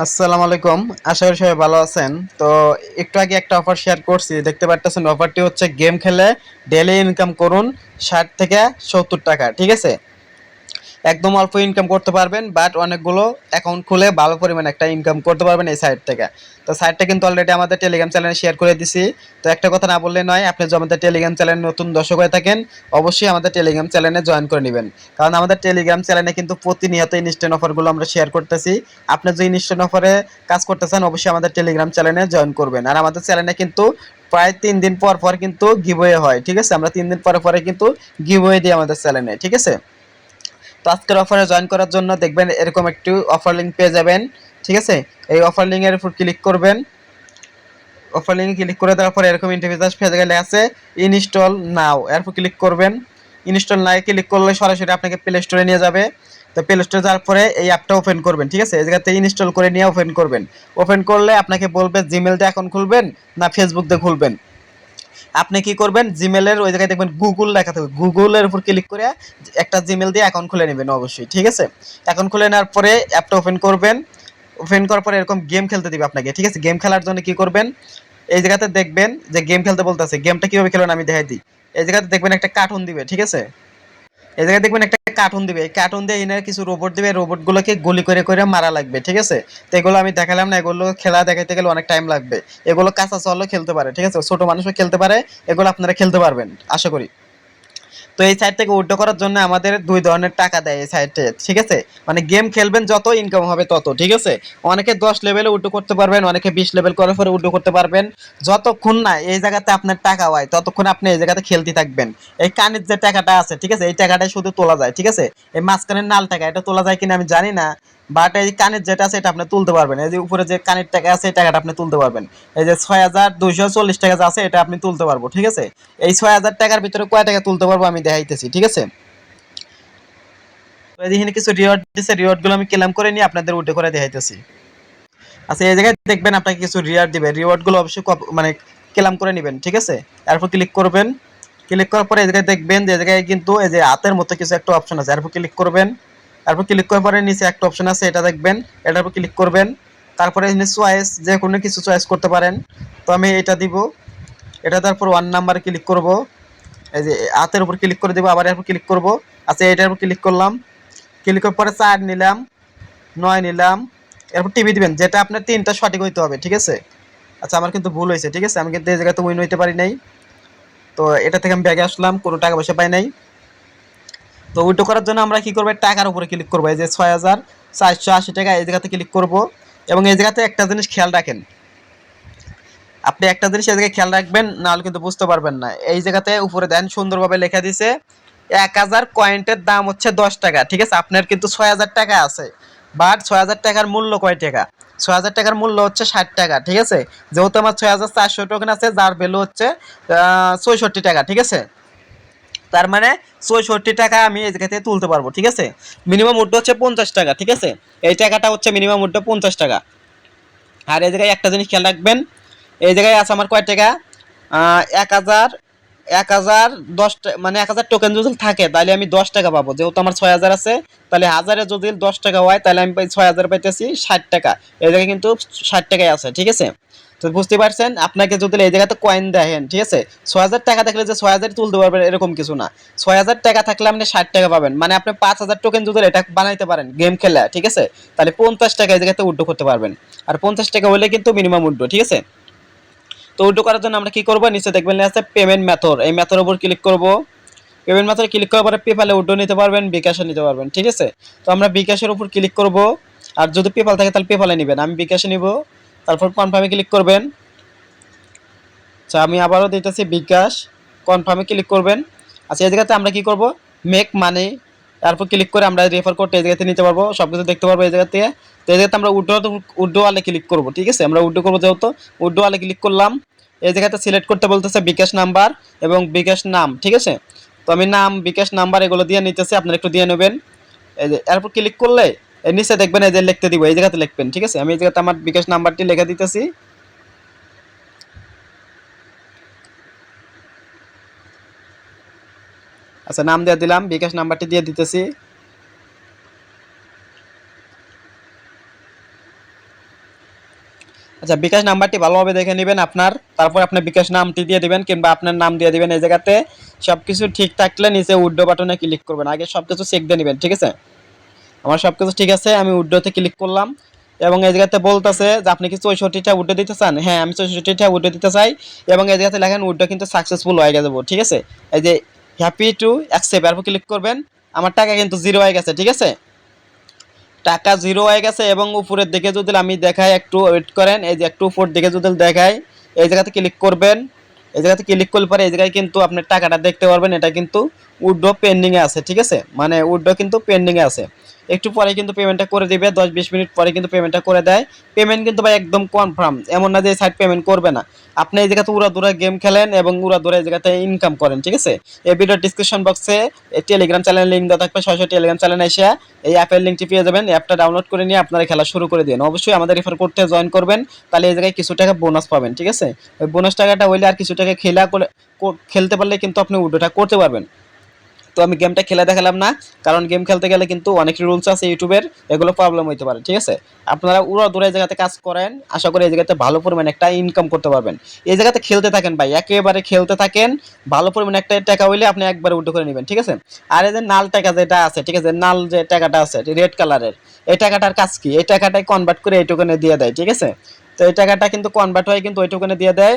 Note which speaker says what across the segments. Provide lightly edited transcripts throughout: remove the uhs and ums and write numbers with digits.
Speaker 1: আসসালামু আলাইকুম। আশা করি সবাই ভালো আছেন। তো একটু আগে একটা অফার শেয়ার করছি, দেখতে পারতেছেন। অফারটি হচ্ছে গেম খেলে ডেইলি ইনকাম করুন ৬০ থেকে ৭০ টাকা, ঠিক আছে? একদম অল্প ইনকাম করতে পারবেন, বাট অনেকগুলো অ্যাকাউন্ট খুলে ভালো পরিমাণে একটা ইনকাম করতে পারবেন এই সাইট থেকে। তো সাইটটা কিন্তু অলরেডি আমাদের টেলিগ্রাম চ্যানেলে শেয়ার করে দিছি। তো একটা কথা না বললে নয়, আপনি যদি আমাদের টেলিগ্রাম চ্যানেলে নতুন দর্শক হয়ে থাকেন, অবশ্যই আমাদের টেলিগ্রাম চ্যানেলে জয়েন করে নেবেন। কারণ আমাদের টেলিগ্রাম চ্যানেলে কিন্তু প্রতিনিয়ত ইনস্ট্যান্ট অফারগুলো আমরা শেয়ার করতেছি। আপনি যদি ইনস্ট্যান্ট অফারে কাজ করতেছেন, অবশ্যই আমাদের টেলিগ্রাম চ্যানেলে জয়েন করবেন। আর আমাদের চ্যানেলে কিন্তু প্রায় ৩ দিন পর পর কিন্তু গিভওয়ে হয়, ঠিক আছে? আমরা ৩ দিন পরে পরে কিন্তু গিভওয়ে দিই আমাদের চ্যানেলে, ঠিক আছে? তো আজকের অফারে জয়েন করার জন্য দেখবেন এরকম একটি অফার লিঙ্ক পেয়ে যাবেন, ঠিক আছে? এই অফার লিঙ্কের উপর ক্লিক করবেন। অফার লিঙ্কে ক্লিক করে দেওয়ার পরে এরকম ইন্টারফেস পেয়ে গেলে আছে ইনস্টল নাও, এর উপর ক্লিক করবেন। ইনস্টল নাও ক্লিক করলে সরাসরি আপনাকে প্লে স্টোরে নিয়ে যাবে। তো প্লে স্টোরে যাওয়ার পরে এই অ্যাপটা ওপেন করবেন, ঠিক আছে? এই জায়গাতে ইনস্টল করে নিয়ে ওপেন করবেন। ওপেন করলে আপনাকে বলবে জিমেল দিয়ে অ্যাকাউন্ট খুলবেন না ফেসবুক দিয়ে খুলবেন। আপনি কি করবেন, জিমেলের ওই জায়গায় দেখবেন গুগল লেখা থাকবে, গুগলের উপর ক্লিক করে একটা জিমেল দিয়ে অ্যাকাউন্ট খুলে নেবেন অবশ্যই, ঠিক আছে? অ্যাকাউন্ট খুলে নেওয়ার পরে অ্যাপটা ওপেন করবেন। ওপেন করার পরে এরকম গেম খেলতে দিবে আপনাকে, ঠিক আছে? গেম খেলার জন্য কি করবেন, এই জায়গাতে দেখবেন যে গেম খেলতে বলতেছে। গেমটা কিভাবে খেলবেন আমি দেখাই দিই। এই জায়গাতে দেখবেন একটা কার্টুন দিবে, ঠিক আছে? এই জায়গায় দেখবেন একটা কার্টুন দিবে, এই কার্টুন দিয়ে এনার কিছু রোবট দিবে, রোবটগুলোকে গুলি করে করে মারা লাগবে, ঠিক আছে? তো এগুলো আমি দেখালাম না, এগুলো খেলা দেখাইতে গেলে অনেক টাইম লাগবে। এগুলো কাঁচা চলও খেলতে পারে, ঠিক আছে? ছোট মানুষও খেলতে পারে, এগুলো আপনারা খেলতে পারবেন আশা করি। তো এই সাইট থেকে উইথড্র করার জন্য আমাদের দুই ধরনের টাকা দেয় এই সাইটে, ঠিক আছে? মানে গেম খেলবেন যত ইনকাম হবে তত, ঠিক আছে? অনেকে ১০ লেভেলে উইথড্র করতে পারবেন, অনেকে ২০ লেভেল করার পরে উইথড্র করতে পারবেন। যতক্ষণ না এই জায়গাতে আপনার টাকা হয় ততক্ষণ আপনি এই জায়গাতে খেলতে থাকবেন। এই কানের যে টাকাটা আছে, ঠিক আছে, এই টাকাটাই শুধু তোলা যায়, ঠিক আছে? এই মাঝখানের নাল টাকা এটা তোলা যায় কিনা আমি জানি না, বাট এই কানের যেটা আছে এটা আপনি তুলতে পারবেন। এই যে উপরে যে কানের টাকা আছে এই টাকাটা আপনি তুলতে পারবেন। এই যে ৬,২৪০ টাকা যে আছে এটা আপনি তুলতে পারবো, ঠিক আছে? এই ৬,০০০ টাকার ভিতরে কয় টাকা তুলতে পারবো আমি দেখাইতেছি, ঠিক আছে? তো এখানে কিছু রিওয়ার্ড দিছে, রিওয়ার্ড গুলো আমি ক্লেম করে নিয়ে আপনাদের উঠে করে দেখাইতেছি। আচ্ছা, এই জায়গায় দেখবেন আপনাকে কিছু রিওয়ার্ড দিবে, রিওয়ার্ড গুলো অবশ্যই মানে ক্লেম করে নেবেন, ঠিক আছে? এরপর ক্লিক করবেন। ক্লিক করার পরে এই জায়গায় দেখবেন যে এই জায়গায় কিন্তু এই যে হাতের মতো কিছু একটা অপশন আছে, এরপর ক্লিক করবেন। এরপর ক্লিক করার পরে নিচে একটা অপশন আছে, এটা দেখবেন, এটার উপর ক্লিক করবেন। তারপরে এখানে চয়েস, যে কোনো কিছু চয়েস করতে পারেন। তো আমি এটা দিব, এটা তারপর 1 নাম্বারে ক্লিক করব। এই যে হাতের উপর ক্লিক করে দেবো, আবার এর উপর ক্লিক করব। আচ্ছা, এটার উপর ক্লিক করলাম। ক্লিক করার পরে ৪ নিলাম, ৯ নিলাম। এরপর টিভি দিবেন, যেটা আপনার ৩টা সঠিক হইতে হবে, ঠিক আছে? আচ্ছা, আমার কিন্তু ভুল হয়েছে, ঠিক আছে? আমি কিন্তু এই জায়গাতে উইন হইতে পারি নাই। তো এটা থেকে আমি ব্যাগে আসলাম, কোনো টাকা পয়সা পাই নাই। তো উইথড্র করার জন্য আমরা কি করবো, টাকার উপরে ক্লিক করবো। এই যে ৬,৪৮০ টাকা এই জায়গাতে ক্লিক করব। এবং এই জায়গাতে একটা জিনিস খেয়াল রাখেন, আপনি একটা জিনিস এই জায়গায় খেয়াল রাখবেন, নাহলে কিন্তু বুঝতে পারবেন না। এই জায়গাতে উপরে দেন সুন্দরভাবে লেখা দিছে ১,০০০ কয়েন্টের দাম হচ্ছে ১০ টাকা, ঠিক আছে? আপনার কিন্তু ৬,০০০ টাকা আছে, বাট ৬,০০০ টাকার মূল্য কয় টাকা? ৬,০০০ টাকার মূল্য হচ্ছে ৬০ টাকা, ঠিক আছে? যেহেতু আমার ৬,৪০০ টোকেন আছে, যার ভ্যালু হচ্ছে ৬৪ টাকা, ঠিক আছে? তার মানে ৬৪ টাকা আমি এই জায়গা থেকে তুলতে পারবো, ঠিক আছে? মিনিমাম উড্ড হচ্ছে ৫০ টাকা, ঠিক আছে? এই টাকাটা হচ্ছে মিনিমাম উড্ড ৫০ টাকা। আর এই জায়গায় একটা জিনিস খেয়াল রাখবেন, এই জায়গায় আছে আমার কয় টাকা, ১,০০০, ১,০০০ মানে ১,০০০ টোকেন যদি থাকে তাহলে আমি ১০ টাকা পাবো। যেহেতু আমার ৬,০০০ আছে, তাহলে হাজারে যদি ১০ টাকা হয় তাহলে আমি পাই ৬,০০০ পাইতেছি ৬০ টাকা। এই জায়গায় কিন্তু ৬০ টাকায় আছে, ঠিক আছে? তো বুঝতে পারছেন, আপনাকে যদি এই জায়গাতে কয়েন দেখেন, ঠিক আছে? ৬,০০০ টাকা থাকলে যে ৬,০০০ তুলতে পারবেন এরকম কিছু না। ৬,০০০ টাকা থাকলে আপনি ৬০ টাকা পাবেন, মানে আপনি ৫,০০০ টোকেন যদি এটা বানাইতে পারেন গেম খেলা, ঠিক আছে? তাহলে ৫০ টাকা এই জায়গাতে উড্ডো করতে পারবেন। আর ৫০ টাকা হলে কিন্তু মিনিমাম উড্ডো, ঠিক আছে? তো উইথড্র করার জন্য আমরা কি করব, নিচে দেখবেন আছে পেমেন্ট মেথড, এই মেথডের উপর ক্লিক করব। পেমেন্ট মেথডে ক্লিক করার পরে পেপালে উইথড্র নিতে পারবেন, বিকাশে নিতে পারবেন, ঠিক আছে? তো আমরা বিকাশের উপর ক্লিক করব। আর যদি পেপাল থাকে তাহলে পেপালে নেবেন, আমি বিকাশে নিব। তারপর কনফার্মে ক্লিক করবেন। আচ্ছা, আমি আবারও দিতেছি বিকাশ, কনফার্মে ক্লিক করবেন। আচ্ছা, এই জায়গাতে আমরা কি করব, মেক মানি, তারপর ক্লিক করে আমরা রেফার করতে এই জায়গাতে নিতে পারবো, সব কিছু দেখতে পারবো এই জায়গা থেকে। তো এই জায়গাতে আমরা উড্ডো ওয়ালে ক্লিক করব, ঠিক আছে? আমরা উড্ডো করবো, যেহেতু উড্ডো ওয়ালে ক্লিক করলাম। এই জায়গাতে সিলেক্ট করতে বলতেছে বিকাশ নাম্বার এবং বিকাশ নাম, ঠিক আছে? তো আমি নাম, বিকাশ নাম্বার এগুলো দিয়ে নিতেছি, আপনারা একটু দিয়ে নেবেন। এই যে এরপর ক্লিক করলে এর নিচে দেখবেন এই যে লিখতে দিব, এই জায়গাতে লিখবেন, ঠিক আছে? আমি এই জায়গাতে আমার বিকাশ নাম্বারটি লিখে দিতেছি। আচ্ছা, নাম দিয়ে দিলাম, বিকাশ নাম্বারটি দিয়ে দিতেছি। আচ্ছা, বিকাশ নাম্বারটি ভালোভাবে দেখে নেবেন আপনার, তারপর আপনার বিকাশ নামটি দিয়ে দিবেন কিংবা আপনার নাম দিয়ে দিবেন। এই জায়গাতে সবকিছু ঠিক থাকলে নিচে উইথড্র বাটনে ক্লিক করবেন, আগে সবকিছু চেক দিয়ে নেবেন, ঠিক আছে। আমার সবকিছু ঠিক আছে, আমি উইথড্রতে ক্লিক করলাম এবং এই জায়গাতে বলতেছে যে আপনি কি 64টা উইথড্র দিতে চান। হ্যাঁ, আমি 64টা উইথড্র দিতে চাই এবং এই জায়গাতে লেখেন উইথড্র কিন্তু সাকসেসফুল হয়ে গেছে, ঠিক আছে। এই যে হ্যাপি টু অ্যাকসেপ্ট, এরপর ক্লিক করবেন। আমার টাকা কিন্তু জিরো হয়ে গেছে, ঠিক আছে, টাকা জিরো হয়ে গেছে। এবং উপরের দিকে যদি আমি দেখাই, একটু ওয়েট করেন, এই যে একটু উপর দিকে যদি দেখাই, এই জায়গাতে ক্লিক করবেন। এই জায়গাতে ক্লিক করলে পরে এই জায়গায় কিন্তু আপনার টাকাটা দেখতে পারবেন, এটা কিন্তু উইথড্র পেন্ডিংয়ে আছে, ঠিক আছে, মানে উইথড্র কিন্তু পেন্ডিংয়ে আছে। একটু পরে কিন্তু পেমেন্টটা করে দিবে, 10-20 মিনিট পরে কিন্তু পেমেন্টটা করে দেয়। পেমেন্ট কিন্তু ভাই একদম কনফার্ম, এমন না যে সাইট পেমেন্ট করবে না। আপনি এই জায়গাতে উড়াদুরা গেম খেলেন এবং উড়াদুরা এই জায়গাতে ইনকাম করেন, ঠিক আছে। এই ভিডিও ডিসক্রিপশন বক্সে টেলিগ্রাম চ্যানেল লিঙ্ক দেওয়া থাকবে, সরাসরি টেলিগ্রাম চ্যানেল এসে এই অ্যাপের লিঙ্কটি পেয়ে যাবেন। অ্যাপটা ডাউনলোড করে নিয়ে আপনারা খেলা শুরু করে দিন। অবশ্যই আমাদের রেফার কোডটা জয়েন করবেন, তাহলে এই জায়গায় কিছু টাকা বোনাস পাবেন, ঠিক আছে। ওই বোনাস টাকাটা হইলে আর কিছু টাকা খেলতে পারলে কিন্তু আপনি উইথড্রটা করতে পারবেন। তো আমি গেমটা খেলে দেখালাম না, কারণ গেম খেলতে গেলে কিন্তু অনেক রুলস আছে ইউটিউবের, এগুলো প্রবলেম হতে পারে, ঠিক আছে। আপনারা উড়াদুরা এই জায়গাতে কাজ করেন, আশা করি এই জায়গাতে ভালো পরিমাণে একটা ইনকাম করতে পারবেন। এই জায়গাতে খেলতে থাকেন ভাই, একেবারে খেলতে থাকেন, ভালো পরিমাণে একটা টাকা হইলে আপনি একবারে উইথড্র করে নেবেন, ঠিক আছে। আর এই যে নাল টাকা যেটা আছে, ঠিক আছে, নাল যে টাকাটা আছে রেড কালারের, এই টাকাটার কাজ কি, এই টাকাটাই কনভার্ট করে এই টোকেনে দিয়ে দেয়, ঠিক আছে। তো এই টাকাটা কিন্তু কনভার্ট হয়ে কিন্তু ওই টোকেনে দিয়ে দেয়।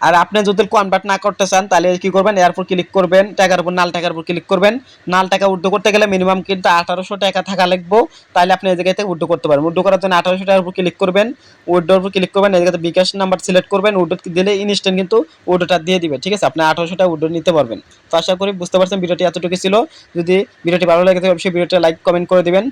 Speaker 1: আর আপনি যদি কনভার্ট না করতে চান তাহলে কি করবেন, এরপর ক্লিক করবেন টাকার উপর, নাল টাকার উপর ক্লিক করবেন। নাল টাকা উইথড্র করতে গেলে মিনিমাম কিন্তু 1800 টাকা থাকা লাগবে, তাহলে আপনি এই জায়গাতে উইথড্র করতে পারবেন। উইথড্র করার জন্য 1800 টাকার উপর ক্লিক করবেন, উইথড্রর উপর ক্লিক করবেন, এই জায়গাতে বিকাশ নাম্বার সিলেক্ট করবেন, উইথড্র দিলে ইনস্ট্যান্ট কিন্তু উইথড্রটা দিয়ে দিবে, ঠিক আছে। আপনি 1800 টাকা উইথড্র নিতে পারবেন। তো আশা করি বুঝতে পারছেন, ভিডিওটি এতটুকু ছিল। যদি ভিডিওটি ভালো লাগে থাকে অবশ্যই ভিডিওটা লাইক কমেন্ট করে দিবেন।